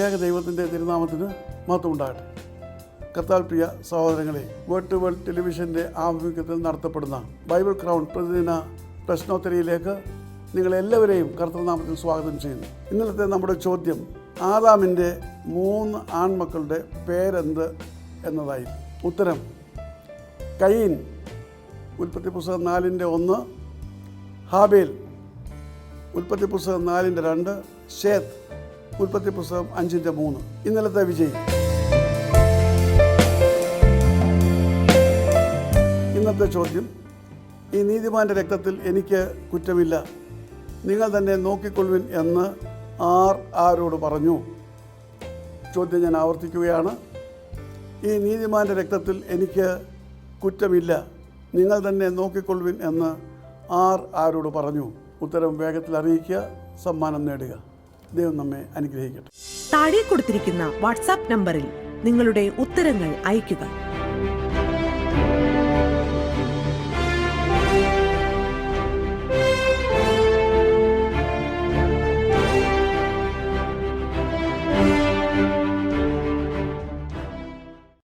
ത്രിയേക ദൈവത്തിൻ്റെ തിരുനാമത്തിന് മഹത്വം ഉണ്ടാകട്ടെ. കർത്താൽ പ്രിയ സഹോദരങ്ങളെ, വേൾഡ് ടു വേൾഡ് ടെലിവിഷൻ്റെ ആഭിമുഖ്യത്തിൽ നടത്തപ്പെടുന്ന ബൈബിൾ ക്രൗൺ പ്രതിദിന പ്രശ്നോത്തരിയിലേക്ക് നിങ്ങളെല്ലാവരെയും കർത്തൃനാമത്തിൽ സ്വാഗതം ചെയ്യുന്നു. ഇന്നലത്തെ നമ്മുടെ ചോദ്യം ആദാമിൻ്റെ 3 ആൺമക്കളുടെ പേരെന്ത് എന്നതായി. ഉത്തരം കയീൻ, ഉൽപ്പത്തി പുസ്തകം 4:1, ഹാബേൽ, ഉൽപ്പത്തി പുസ്തകം 4:2, ശേത്ത്, ഉൽപ്പത്തി പുസ്തകം 5:3. ഇന്നലത്തെ വിജയി. ഇന്നത്തെ ചോദ്യം, ഈ നീതിമാൻ്റെ രക്തത്തിൽ എനിക്ക് കുറ്റമില്ല, നിങ്ങൾ തന്നെ നോക്കിക്കൊള്ളുവിൻ എന്ന് ആരോട് പറഞ്ഞു? ചോദ്യം ഞാൻ ആവർത്തിക്കുകയാണ്. ഈ നീതിമാൻ്റെ രക്തത്തിൽ എനിക്ക് കുറ്റമില്ല, നിങ്ങൾ തന്നെ നോക്കിക്കൊള്ളുവിൻ എന്ന് ആരോട് പറഞ്ഞു? ഉത്തരം വേഗത്തിൽ അറിയിക്കുക, സമ്മാനം നേടുക. ദൈവം നമ്മെ അനുഗ്രഹിക്കട്ടെ. താഴെ കൊടുത്തിരിക്കുന്ന വാട്സാപ്പ് നമ്പറിൽ നിങ്ങളുടെ ഉത്തരങ്ങൾ അയയ്ക്കുക.